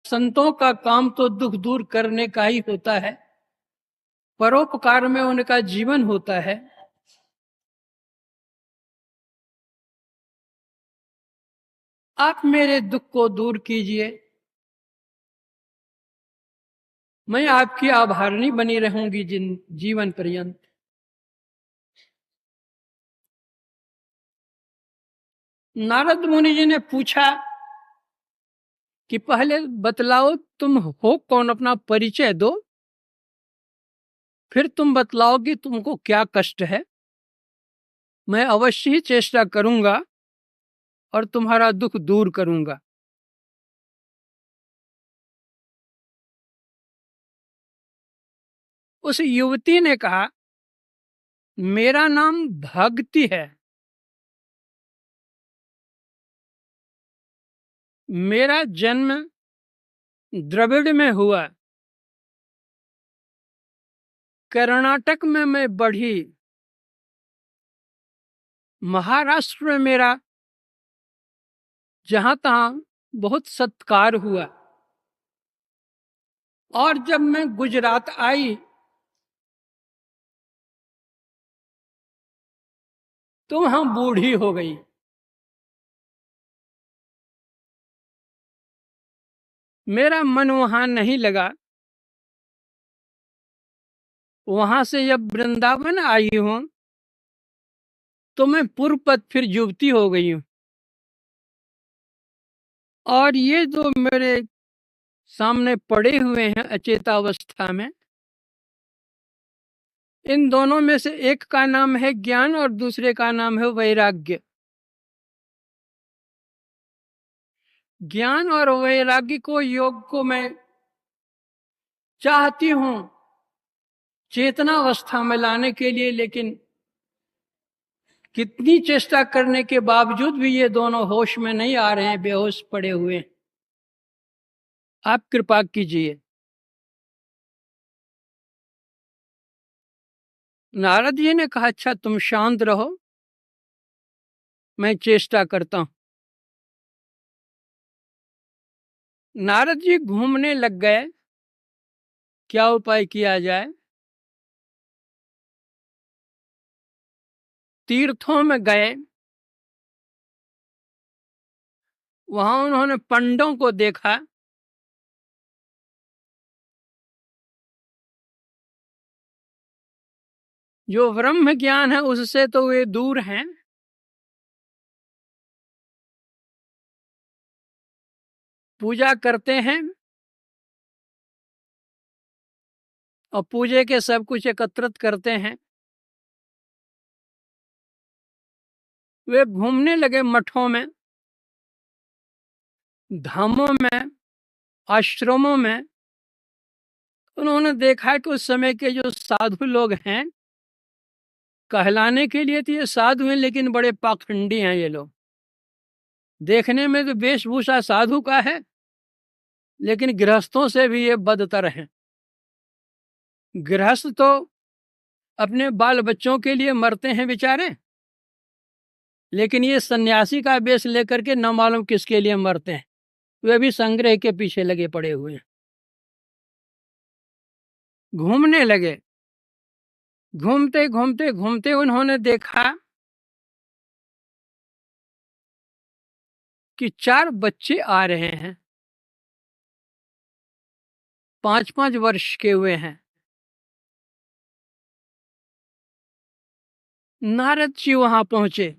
संतों का काम तो दुख दूर करने का ही होता है, परोपकार में उनका जीवन होता है। आप मेरे दुख को दूर कीजिए, मैं आपकी आभारणी बनी रहूंगी जीवन पर्यंत। नारद मुनि जी ने पूछा कि पहले बतलाओ तुम हो कौन, अपना परिचय दो, फिर तुम बतलाओ कि तुमको क्या कष्ट है। मैं अवश्य ही चेष्टा करूंगा और तुम्हारा दुख दूर करूंगा। उस युवती ने कहा, मेरा नाम भक्ति है, मेरा जन्म द्रविड़ में हुआ, कर्नाटक में मैं बढ़ी, महाराष्ट्र में मेरा जहां तहां बहुत सत्कार हुआ, और जब मैं गुजरात आई तो वहां बूढ़ी हो गई। मेरा मन वहां नहीं लगा। वहां से जब वृंदावन आई हूं तो मैं पूर्व पद फिर युवती हो गई हूं। और ये जो मेरे सामने पड़े हुए हैं अचेतावस्था में, इन दोनों में से एक का नाम है ज्ञान और दूसरे का नाम है वैराग्य। ज्ञान और वैराग्य को, योग को मैं चाहती हूं चेतनावस्था में लाने के लिए, लेकिन कितनी चेष्टा करने के बावजूद भी ये दोनों होश में नहीं आ रहे हैं, बेहोश पड़े हुए हैं। आप कृपा कीजिए। नारद जी ने कहा, अच्छा तुम शांत रहो, मैं चेष्टा करता हूं। नारद जी घूमने लग गए, क्या उपाय किया जाए। तीर्थों में गए, वहां उन्होंने पंडों को देखा। जो ब्रह्म ज्ञान है उससे तो वे दूर हैं, पूजा करते हैं और पूजे के सब कुछ एकत्रित करते हैं। वे घूमने लगे मठों में, धामों में, आश्रमों में। उन्होंने देखा कि उस समय के जो साधु लोग हैं, कहलाने के लिए तो ये साधु हैं लेकिन बड़े पाखंडी हैं ये लोग। देखने में तो वेशभूषा साधु का है, लेकिन गृहस्थों से भी ये बदतर हैं। गृहस्थ तो अपने बाल बच्चों के लिए मरते हैं बेचारे, लेकिन ये सन्यासी का वेश लेकर के न मालूम किसके लिए मरते हैं। वे भी संग्रह के पीछे लगे पड़े हुए हैं। घूमने लगे, घूमते घूमते घूमते उन्होंने देखा कि 4 बच्चे आ रहे हैं, 5-5 वर्ष के हुए हैं। नारद जी वहां पहुंचे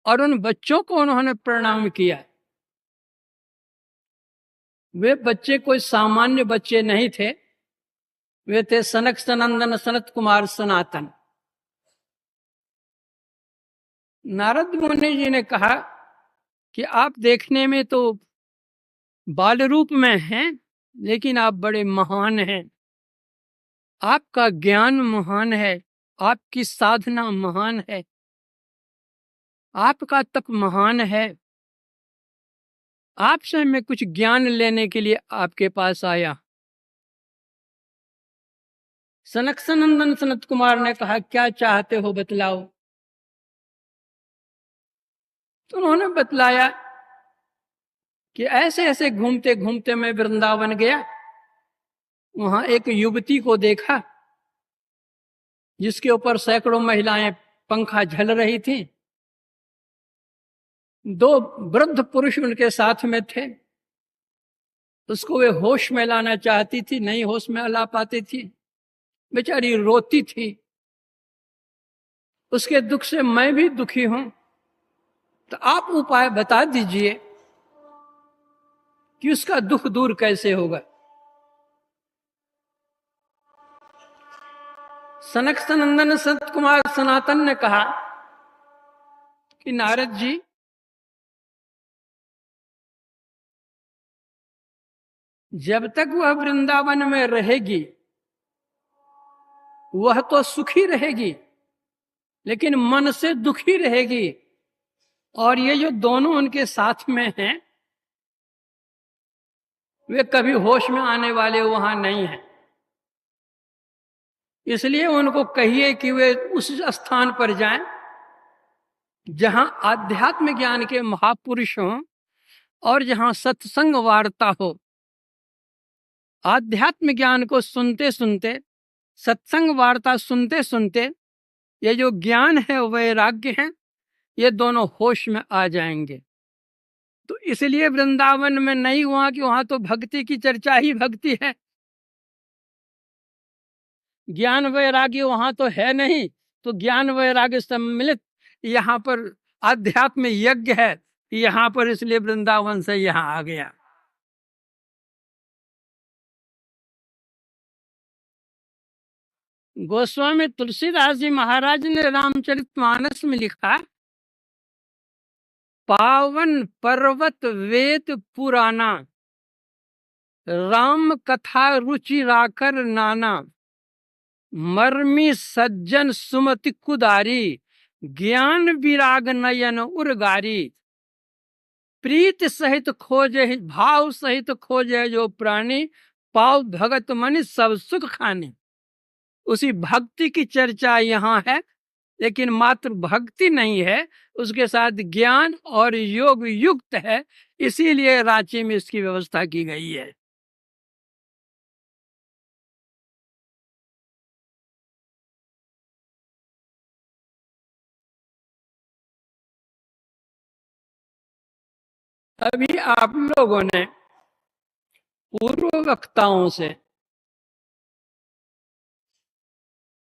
और उन बच्चों को उन्होंने प्रणाम किया। वे बच्चे कोई सामान्य बच्चे नहीं थे, वे थे सनक सनंदन सनत कुमार सनातन। नारद मुनि जी ने कहा कि आप देखने में तो बाल रूप में हैं, लेकिन आप बड़े महान हैं। आपका ज्ञान महान है, आपकी साधना महान है, आपका तप महान है। आपसे मैं कुछ ज्ञान लेने के लिए आपके पास आया। सनक सनंदन सनत कुमार ने कहा, क्या चाहते हो बतलाओ। तो उन्होंने बतलाया कि ऐसे ऐसे घूमते घूमते मैं वृंदावन गया, वहां एक युवती को देखा जिसके ऊपर सैकड़ों महिलाएं पंखा झल रही थी। दो वृद्ध पुरुष उनके साथ में थे। उसको वे होश में लाना चाहती थी, नहीं होश में ला पाती थी, बेचारी रोती थी। उसके दुख से मैं भी दुखी हूं, तो आप उपाय बता दीजिए कि उसका दुख दूर कैसे होगा। सनक सनंदन संत कुमार सनातन ने कहा कि नारद जी, जब तक वह वृंदावन में रहेगी वह तो सुखी रहेगी, लेकिन मन से दुखी रहेगी। और ये जो दोनों उनके साथ में हैं, वे कभी होश में आने वाले वहां नहीं हैं। इसलिए उनको कहिए कि वे उस स्थान पर जाएं जहां आध्यात्म ज्ञान के महापुरुष हों और जहां सत्संग वार्ता हो। आध्यात्म ज्ञान को सुनते सुनते, सत्संग वार्ता सुनते सुनते, ये जो ज्ञान है वैराग्य है, ये दोनों होश में आ जाएंगे। तो इसलिए वृंदावन में नहीं हुआ कि वहां तो भक्ति की चर्चा ही भक्ति है, ज्ञान वैराग्य वहां तो है नहीं। तो ज्ञान वैराग्य सम्मिलित यहाँ पर आध्यात्म यज्ञ है यहाँ पर, इसलिए वृंदावन से यहाँ आ गया। गोस्वामी तुलसीदास जी महाराज ने रामचरितमानस में लिखा, पावन पर्वत वेद पुराना, राम कथा रुचि राकर नाना, मर्मी सज्जन सुमति कुदारी, ज्ञान विराग नयन उर्गारी, प्रीत सहित खोजे भाव सहित खोजे जो प्राणी, पाव भगत मनि सब सुख खाने। उसी भक्ति की चर्चा यहाँ है, लेकिन मात्र भक्ति नहीं है, उसके साथ ज्ञान और योग युक्त है। इसीलिए रांची में इसकी व्यवस्था की गई है। अभी आप लोगों ने पूर्व वक्ताओं से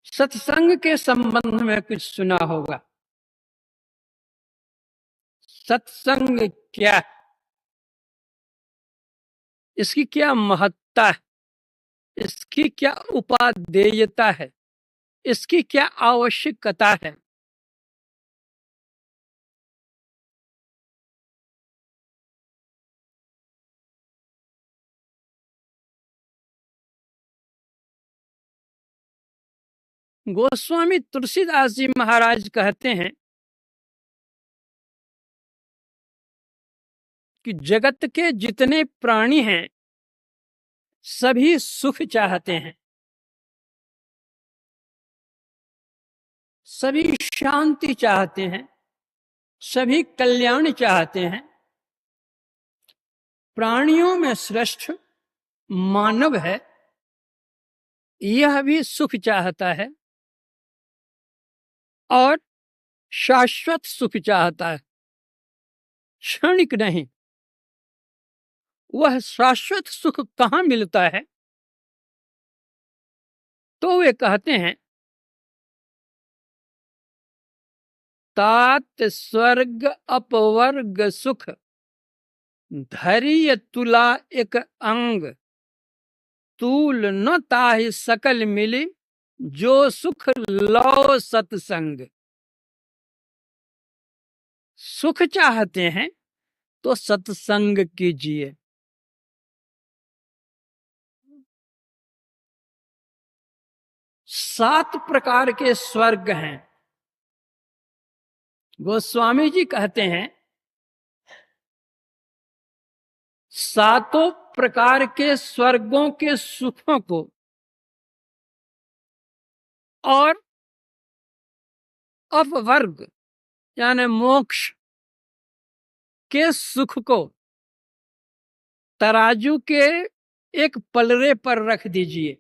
सत्संग के संबंध में कुछ सुना होगा। सत्संग क्या है, इसकी क्या महत्ता है, इसकी क्या उपादेयता है, इसकी क्या आवश्यकता है। गोस्वामी तुलसीदास जी महाराज कहते हैं कि जगत के जितने प्राणी हैं सभी सुख चाहते हैं, सभी शांति चाहते हैं, सभी कल्याण चाहते हैं। प्राणियों में श्रेष्ठ मानव है, यह भी सुख चाहता है और शाश्वत सुख चाहता है, क्षणिक नहीं। वह शाश्वत सुख कहाँ मिलता है? तो वे कहते हैं, तात स्वर्ग अपवर्ग सुख, धैर्य तुला एक अंग, तूल न ताहि सकल मिली, जो सुख लो सत्संग। सुख चाहते हैं तो सत्संग कीजिए। सात प्रकार के स्वर्ग हैं। गोस्वामी जी कहते हैं, सातों प्रकार के स्वर्गों के सुखों को और अपवर्ग यानी मोक्ष के सुख को तराजू के एक पलड़े पर रख दीजिए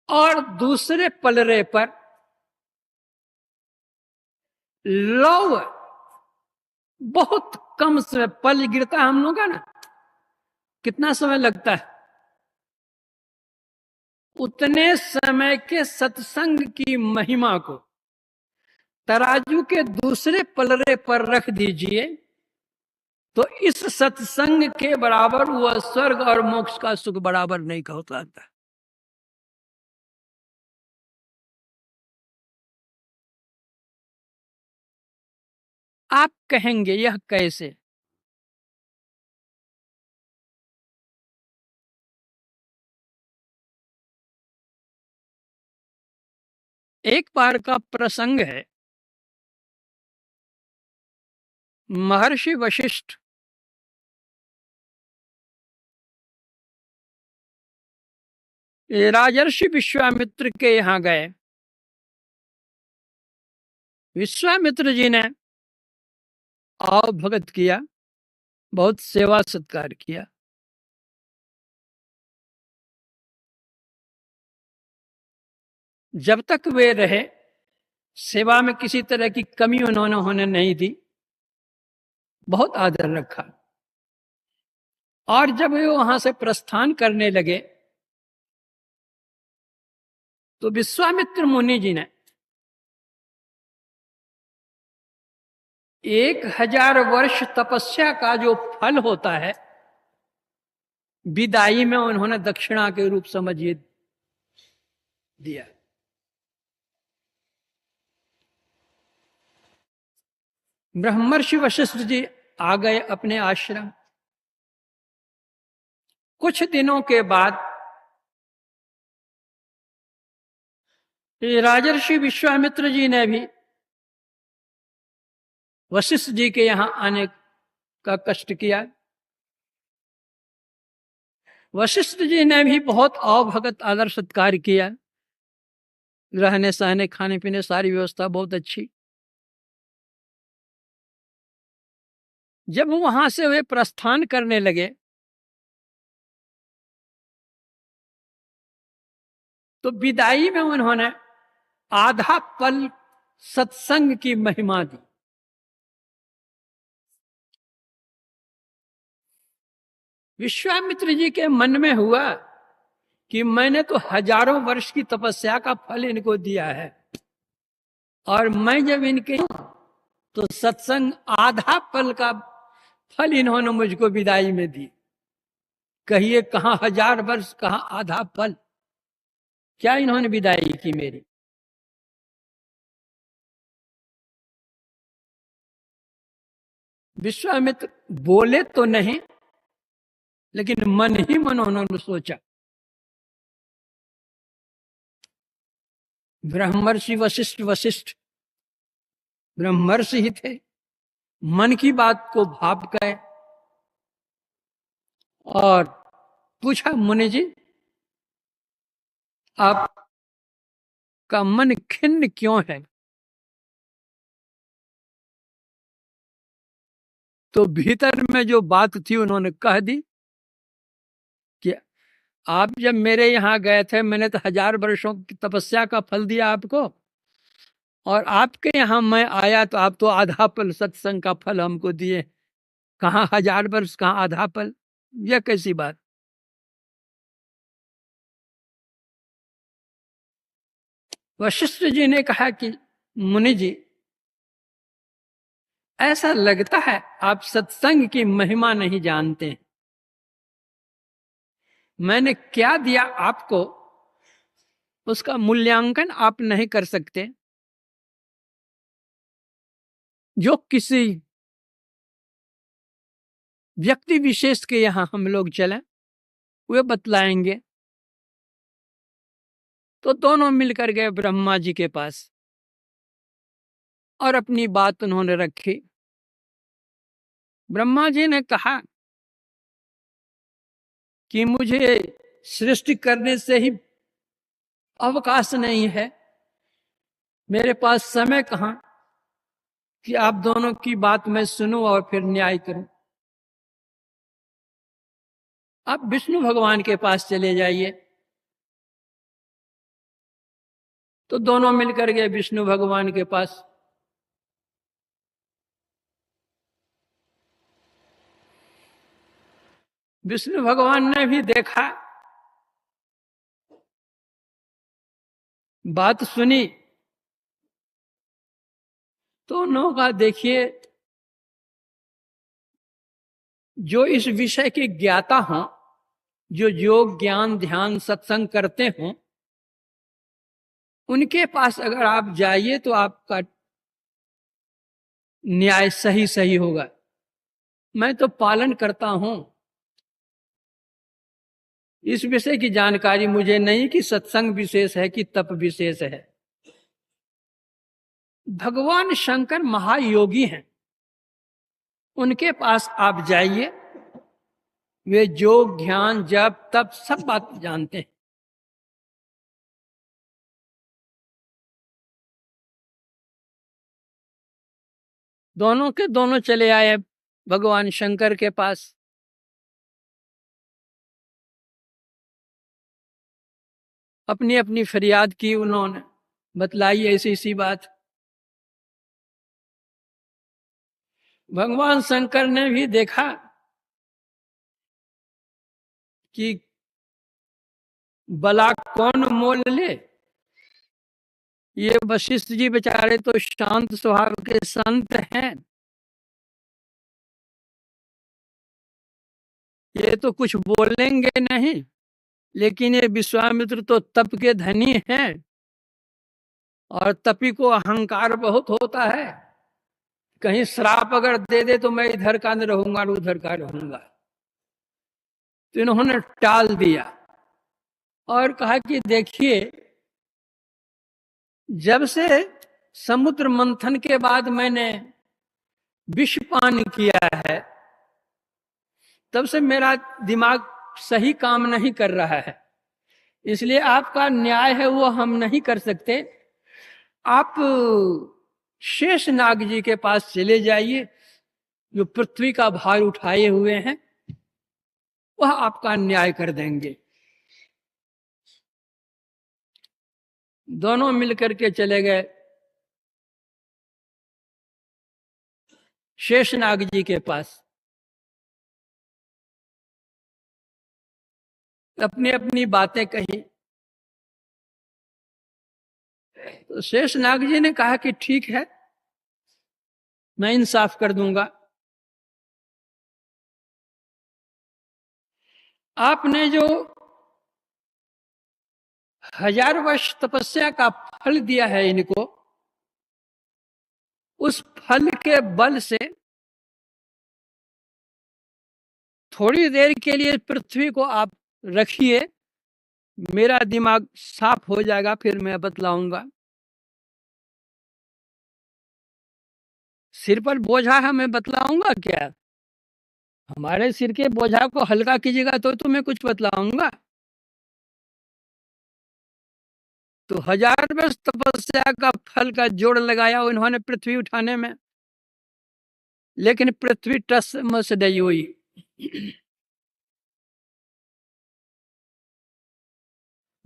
और दूसरे पलड़े पर लौ, बहुत कम समय, पल गिरता है हम लोग का ना, कितना समय लगता है, उतने समय के सत्संग की महिमा को तराजू के दूसरे पलड़े पर रख दीजिए, तो इस सत्संग के बराबर वह स्वर्ग और मोक्ष का सुख बराबर नहीं होता। आप कहेंगे यह कैसे? एक बार का प्रसंग है, महर्षि वशिष्ठ राजर्षि विश्वामित्र के यहां गए। विश्वामित्र जी ने आव भगत किया, बहुत सेवा सत्कार किया। जब तक वे रहे, सेवा में किसी तरह की कमी उन्होंने होने नहीं दी, बहुत आदर रखा। और जब वे वहां से प्रस्थान करने लगे, तो विश्वामित्र मुनि जी ने 1000 वर्ष तपस्या का जो फल होता है, विदाई में उन्होंने दक्षिणा के रूप समझिए दिया। ब्रह्मर्षि वशिष्ठ जी आ गए अपने आश्रम। कुछ दिनों के बाद राजर्षि विश्वामित्र जी ने भी वशिष्ठ जी के यहां आने का कष्ट किया। वशिष्ठ जी ने भी बहुत अवभगत आदर सत्कार किया, रहने सहने खाने पीने सारी व्यवस्था बहुत अच्छी। जब वहां से वे प्रस्थान करने लगे, तो विदाई में उन्होंने आधा पल सत्संग की महिमा दी। विश्वामित्र जी के मन में हुआ कि मैंने तो हजारों वर्ष की तपस्या का फल इनको दिया है, और मैं जब इनके तो सत्संग आधा पल का फल इन्होंने मुझको विदाई में दी। कहिए कहां 1000 वर्ष, कहां आधा पल, क्या इन्होंने विदाई की मेरी। विश्वामित्र बोले तो नहीं, लेकिन मन ही मन उन्होंने सोचा। ब्रह्मर्षि वशिष्ठ, वशिष्ठ ब्रह्मर्षि ही थे, मन की बात को भाप गए और पूछा, मुनि जी आपका मन खिन्न क्यों है? तो भीतर में जो बात थी उन्होंने कह दी कि आप जब मेरे यहां गए थे, मैंने तो 1000 वर्षों की तपस्या का फल दिया आपको, और आपके यहां मैं आया तो आप तो आधा पल सत्संग का फल हमको दिए। कहां 1000 वर्ष, कहां आधा पल, यह कैसी बात। वशिष्ठ जी ने कहा कि मुनि जी, ऐसा लगता है आप सत्संग की महिमा नहीं जानते। मैंने क्या दिया आपको, उसका मूल्यांकन आप नहीं कर सकते। जो किसी व्यक्ति विशेष के यहां हम लोग चलें, वे बतलाएंगे। तो दोनों मिलकर गए ब्रह्मा जी के पास और अपनी बात उन्होंने रखी। ब्रह्मा जी ने कहा कि मुझे सृष्टि करने से ही अवकाश नहीं है, मेरे पास समय कहां कि आप दोनों की बात मैं सुनूं और फिर न्याय करूं। आप विष्णु भगवान के पास चले जाइए। तो दोनों मिलकर गए विष्णु भगवान के पास। विष्णु भगवान ने भी देखा, बात सुनी, तो उन्होंने कहा देखिए, जो इस विषय के ज्ञाता हों, जो योग ज्ञान ध्यान सत्संग करते हों, उनके पास अगर आप जाइए तो आपका न्याय सही सही होगा। मैं तो पालन करता हूं, इस विषय की जानकारी मुझे नहीं कि सत्संग विशेष है कि तप विशेष है। भगवान शंकर महायोगी हैं, उनके पास आप जाइए, वे योग ध्यान जप तप सब बात जानते हैं। दोनों के दोनों चले आए भगवान शंकर के पास। अपनी अपनी फरियाद की, उन्होंने बतलाई ऐसी सी बात। भगवान शंकर ने भी देखा कि बला कौन मोल ले, ये वशिष्ठ जी बेचारे तो शांत स्वभाव के संत हैं, ये तो कुछ बोलेंगे नहीं, लेकिन ये विश्वामित्र तो तप के धनी हैं, और तपी को अहंकार बहुत होता है, कहीं श्राप अगर दे दे तो मैं इधर का न रहूंगा और उधर का रहूंगा। तो इन्होंने टाल दिया और कहा कि देखिए, जब से समुद्र मंथन के बाद मैंने विष पान किया है, तब से मेरा दिमाग सही काम नहीं कर रहा है, इसलिए आपका न्याय है वो हम नहीं कर सकते। आप शेष नाग जी के पास चले जाइए, जो पृथ्वी का भार उठाए हुए हैं, वह आपका न्याय कर देंगे। दोनों मिलकर के चले गए शेषनाग जी के पास, अपनी अपनी बातें कही। तो शेषनाग जी ने कहा कि ठीक है, मैं इंसाफ कर दूंगा। आपने जो 1000 वर्ष तपस्या का फल दिया है इनको, उस फल के बल से थोड़ी देर के लिए पृथ्वी को आप रखिए, मेरा दिमाग साफ हो जाएगा, फिर मैं बतलाऊंगा। सिर पर बोझा है, मैं बतलाऊंगा क्या? हमारे सिर के बोझा को हल्का कीजिएगा तो तुम्हें कुछ बतलाऊंगा। तो 1000 वर्ष तपस्या का फल का जोड़ लगाया उन्होंने पृथ्वी उठाने में, लेकिन पृथ्वी टस मस नहीं हुई।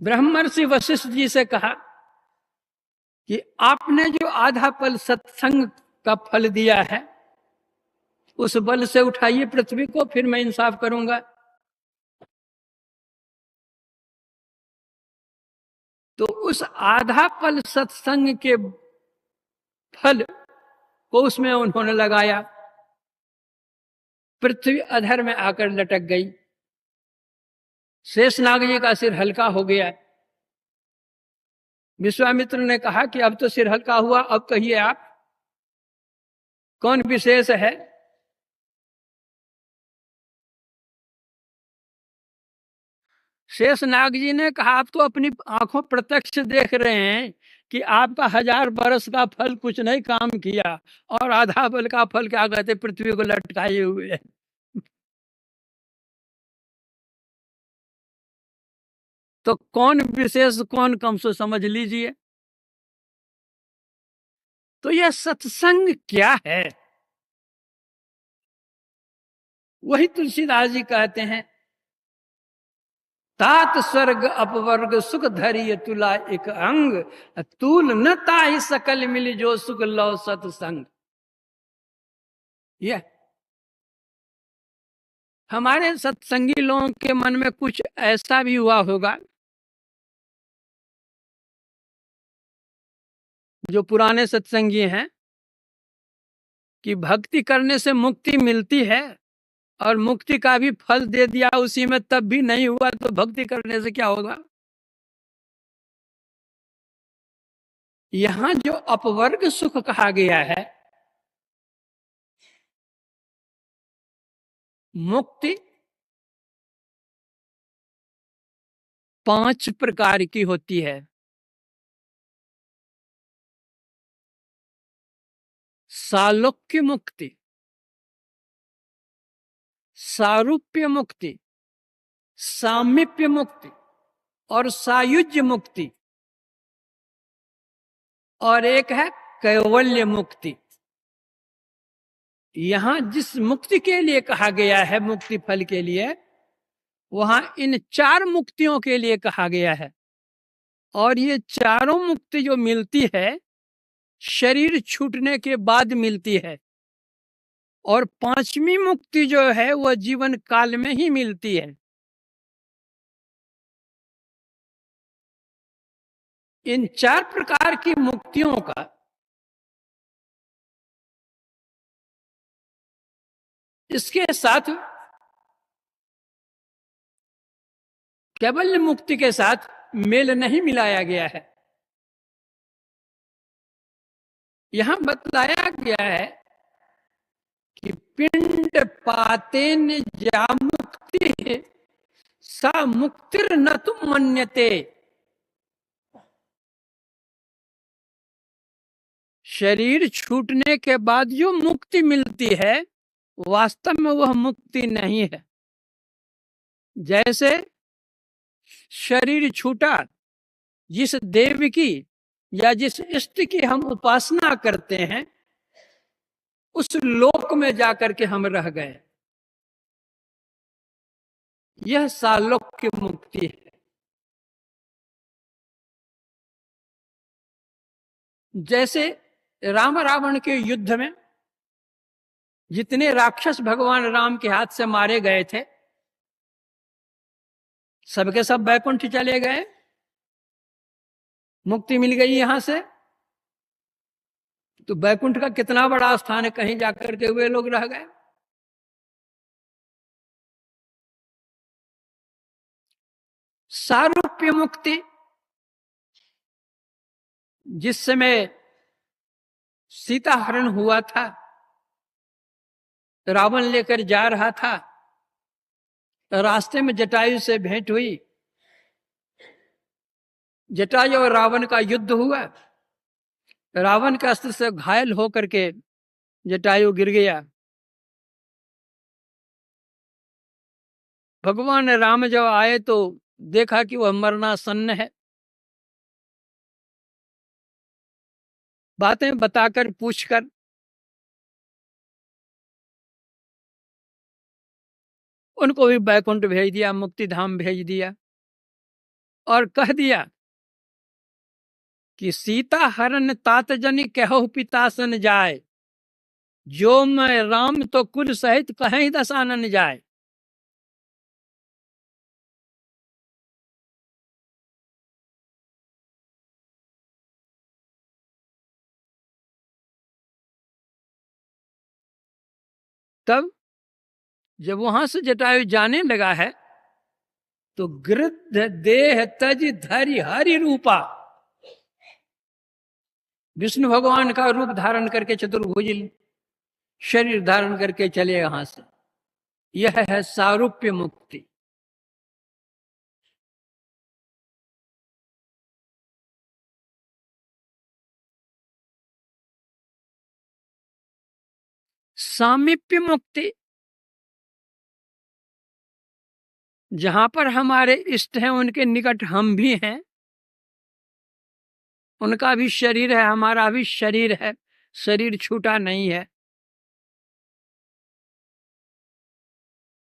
ब्रह्मर्षि वशिष्ठ जी से कहा कि आपने जो आधा पल सत्संग का फल दिया है, उस बल से उठाइए पृथ्वी को, फिर मैं इंसाफ करूंगा। तो उस आधा पल सत्संग के फल को उसमें उन्होंने लगाया, पृथ्वी अधर में आकर लटक गई, शेषनाग जी का सिर हल्का हो गया। विश्वामित्र ने कहा कि अब तो सिर हल्का हुआ, अब कहिए आप कौन विशेष है? शेषनाग जी ने कहा आप तो अपनी आंखों प्रत्यक्ष देख रहे हैं कि आपका 1000 बरस का फल कुछ नहीं काम किया, और आधा बल का फल क्या कहते पृथ्वी को लटकाए हुए है। तो कौन विशेष कौन कम, सो समझ लीजिए। तो यह सत्संग क्या है? वही तुलसीदास जी कहते हैं तात स्वर्ग अपवर्ग सुख धरिय तुला एक अंग, तूल न ताहि सकल मिल जो सुख लो सत्संग। यह हमारे सत्संगी लोगों के मन में कुछ ऐसा भी हुआ होगा, जो पुराने सत्संगी हैं, कि भक्ति करने से मुक्ति मिलती है और मुक्ति का भी फल दे दिया उसी में, तब भी नहीं हुआ तो भक्ति करने से क्या होगा। यहां जो अपवर्ग सुख कहा गया है, मुक्ति 5 प्रकार की होती है। सालोक्य मुक्ति, सारूप्य मुक्ति, सामीप्य मुक्ति और सायुज्य मुक्ति, और एक है कैवल्य मुक्ति। यहां जिस मुक्ति के लिए कहा गया है, मुक्ति फल के लिए, वहां इन 4 मुक्तियों के लिए कहा गया है। और ये चारों मुक्ति जो मिलती है, शरीर छूटने के बाद मिलती है, और 5वीं मुक्ति जो है वह जीवन काल में ही मिलती है। इन 4 प्रकार की मुक्तियों का इसके साथ, कैवल्य मुक्ति के साथ मेल नहीं मिलाया गया है। यहां बतलाया गया है कि पिंड पातेन जा मुक्ति सा मुक्तिर न तुम मन्यते। शरीर छूटने के बाद जो मुक्ति मिलती है, वास्तव में वह मुक्ति नहीं है। जैसे शरीर छूटा, जिस देव की या जिस इष्ट की हम उपासना करते हैं, उस लोक में जाकर के हम रह गए, यह सालोक्य मुक्ति है। जैसे राम रावण के युद्ध में जितने राक्षस भगवान राम के हाथ से मारे गए थे, सबके सब बैकुंठ चले गए, मुक्ति मिल गई यहां से। तो बैकुंठ का कितना बड़ा स्थान है, कहीं जाकर के वे लोग रह गए। सारूप्य मुक्ति, जिस समय सीता हरण हुआ था, रावण लेकर जा रहा था, रास्ते में जटायु से भेंट हुई, जटायु और रावण का युद्ध हुआ, रावण के अस्त्र से घायल होकर के जटायु गिर गया। भगवान राम जब आए तो देखा कि वह मरणासन्न है। बातें बताकर पूछकर उनको भी बैकुंठ भेज दिया, मुक्ति धाम भेज दिया, और कह दिया कि सीता हरण तात जनि कहो पिता सन जाए, जो मैं राम तो कुल सहित कहीं दसानन जाए। तब जब वहां से जटायु जाने लगा है, तो गृद्ध देह तज धरि हरि रूपा, विष्णु भगवान का रूप धारण करके चतुर्भुज शरीर धारण करके चले यहां से। यह है सारूप्य मुक्ति। सामीप्य मुक्ति, जहां पर हमारे इष्ट हैं, उनके निकट हम भी हैं, उनका भी शरीर है, हमारा भी शरीर है, शरीर छूटा नहीं है,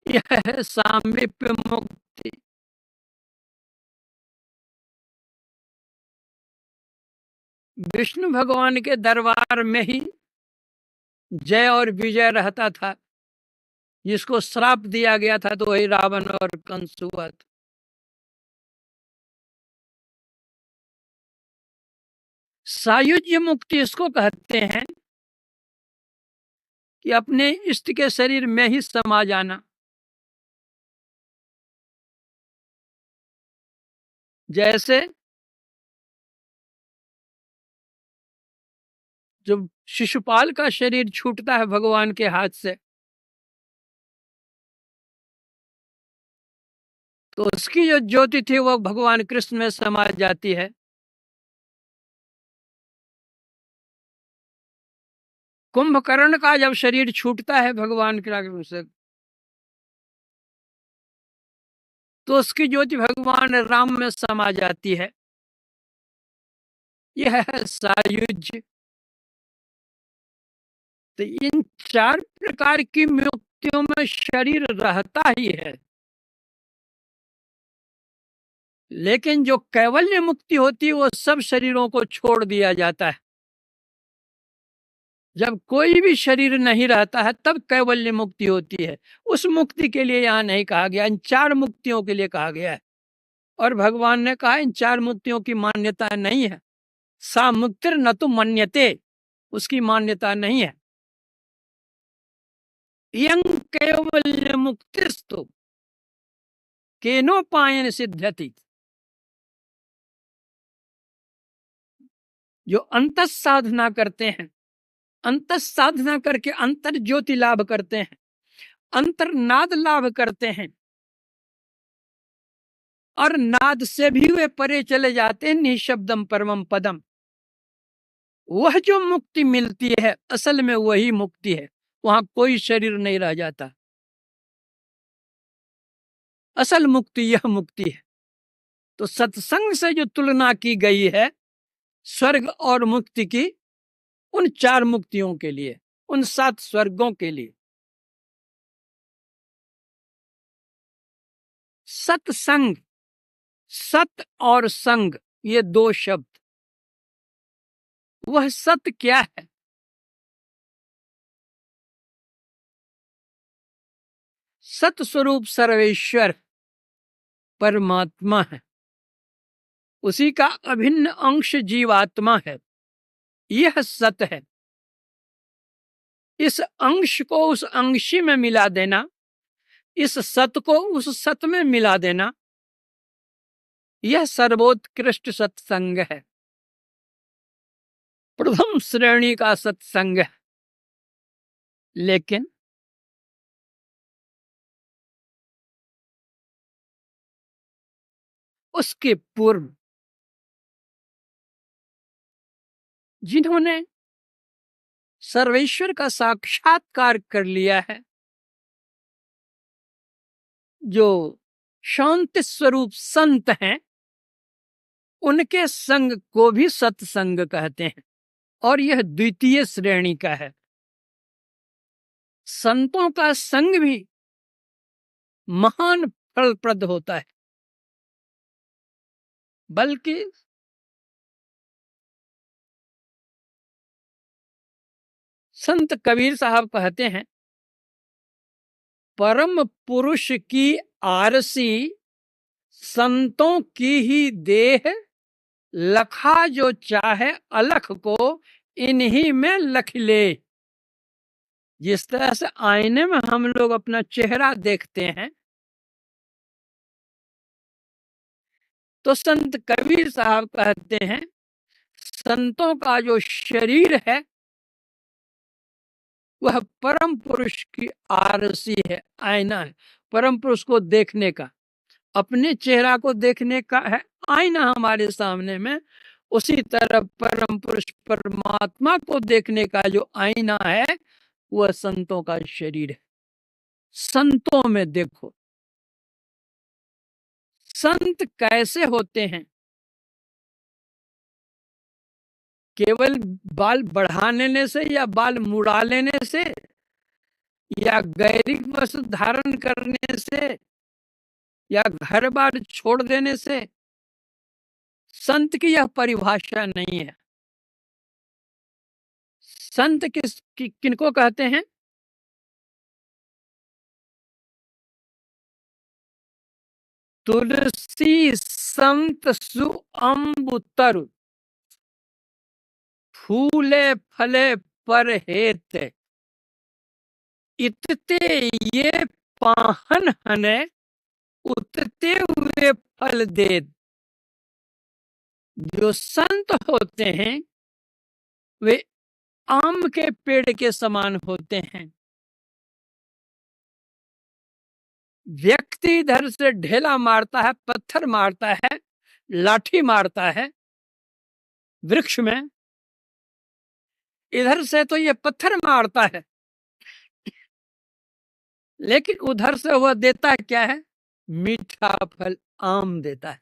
यह है सामीप्य मुक्ति। विष्णु भगवान के दरबार में ही जय और विजय रहता था। जिसको श्राप दिया गया था तो वही रावण और कंस हुआ था। सायुज्य मुक्ति इसको कहते हैं कि अपने इष्ट के शरीर में ही समा जाना। जैसे जब शिशुपाल का शरीर छूटता है भगवान के हाथ से, तो उसकी जो ज्योति थी वो भगवान कृष्ण में समा जाती है। कुंभकर्ण का जब शरीर छूटता है भगवान के से, तो उसकी ज्योति भगवान राम में समा जाती है। यह है सायुज्य। तो इन 4 प्रकार की मुक्तियों में शरीर रहता ही है, लेकिन जो कैवल्य मुक्ति होती है वो सब शरीरों को छोड़ दिया जाता है। जब कोई भी शरीर नहीं रहता है तब कैवल्य मुक्ति होती है। उस मुक्ति के लिए यहाँ नहीं कहा गया, इन 4 मुक्तियों के लिए कहा गया है। और भगवान ने कहा इन 4 मुक्तियों की मान्यता नहीं है। सा मुक्तिर न तो मन्यते, उसकी मान्यता नहीं है। यं कैवल्य मुक्तिस्तु केनोपायन सिद्ध्यति। जो अंत साधना करते हैं, अंत साधना करके अंतर ज्योति लाभ करते हैं, अंतर्नाद लाभ करते हैं, और नाद से भी वे परे चले जाते हैं, निशब्दम परमम पदम। वह जो मुक्ति मिलती है असल में वही मुक्ति है। वहां कोई शरीर नहीं रह जाता। असल मुक्ति यह मुक्ति है। तो सत्संग से जो तुलना की गई है स्वर्ग और मुक्ति की, उन 4 मुक्तियों के लिए, उन 7 स्वर्गों के लिए। सत्संग, सत और संग, ये 2 शब्द। वह सत्य क्या है? सत स्वरूप सर्वेश्वर परमात्मा है, उसी का अभिन्न अंश जीवात्मा है। यह सत है। इस अंश को उस अंशी में मिला देना, इस सत को उस सत में मिला देना, यह सर्वोत्कृष्ट सत्संग है, प्रथम श्रेणी का सत्संग है। लेकिन उसके पूर्व जिन्होंने सर्वेश्वर का साक्षात्कार कर लिया है, जो शांति स्वरूप संत हैं, उनके संग को भी सत्संग कहते हैं, और यह द्वितीय श्रेणी का है। संतों का संग भी महान फलप्रद होता है। बल्कि संत कबीर साहब कहते हैं, परम पुरुष की आरसी संतों की ही देह, लखा जो चाहे अलख को इन्हीं में लख ले। जिस तरह से आईने में हम लोग अपना चेहरा देखते हैं, तो संत कबीर साहब कहते हैं संतों का जो शरीर है वह परम पुरुष की आरसी है, आईना है। परम पुरुष को देखने का, अपने चेहरा को देखने का है आईना हमारे सामने में। उसी तरह परम पुरुष परमात्मा को देखने का जो आईना है वह संतों का शरीर है। संतों में देखो, संत कैसे होते हैं? केवल बाल बढ़ा लेने से, या बाल मुड़ा लेने से, या गैरिक वस्त्र धारण करने से, या घर बार छोड़ देने से? संत की यह परिभाषा नहीं है। संत किनको कहते हैं? तुलसी संत सु अम्बु तरु, फूले फले पर हेत, इतते ये पाहन हने, उतते हुए फल दे। जो संत होते हैं वे आम के पेड़ के समान होते हैं। व्यक्ति इधर से ढेला मारता है, पत्थर मारता है, लाठी मारता है वृक्ष में, इधर से तो ये पत्थर मारता है, लेकिन उधर से वह देता क्या है? मीठा फल, आम देता है।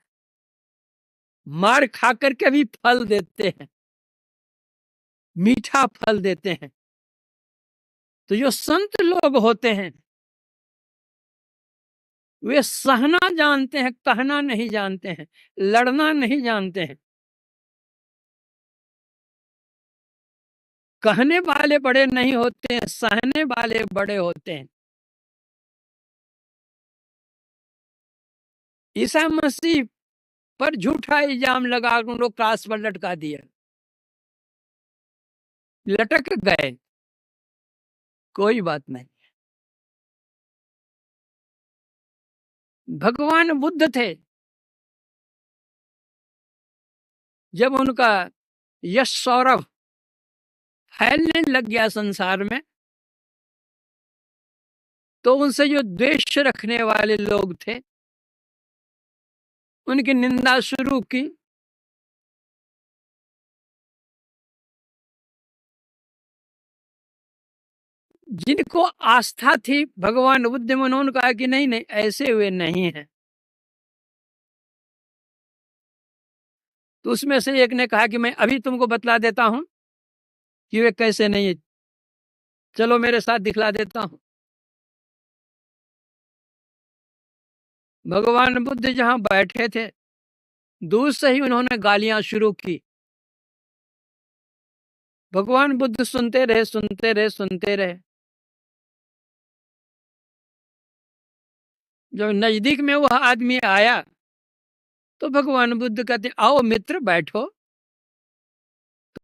मार खा करके भी फल देते हैं, मीठा फल देते हैं। तो जो संत लोग होते हैं वे सहना जानते हैं, कहना नहीं जानते हैं, लड़ना नहीं जानते हैं। कहने वाले बड़े नहीं होते हैं, सहने वाले बड़े होते हैं। ईसा मसीह पर झूठा इल्जाम लगा उन लोग क्रास पर लटका दिया, लटक गए, कोई बात नहीं। भगवान बुद्ध थे, जब उनका यश सौरभ फैलने लग गया संसार में, तो उनसे जो द्वेष रखने वाले लोग थे उनकी निंदा शुरू की। जिनको आस्था थी भगवान बुद्ध में, उन्होंने कहा कि नहीं नहीं, ऐसे वे नहीं हैं। तो उसमें से एक ने कहा कि मैं अभी तुमको बतला देता हूं कि वे कैसे नहीं है, चलो मेरे साथ दिखला देता हूं। भगवान बुद्ध जहां बैठे थे, दूर से ही उन्होंने गालियां शुरू की। भगवान बुद्ध सुनते रहे, सुनते रहे, सुनते रहे। जब नजदीक में वह आदमी आया तो भगवान बुद्ध कहते, आओ मित्र बैठो।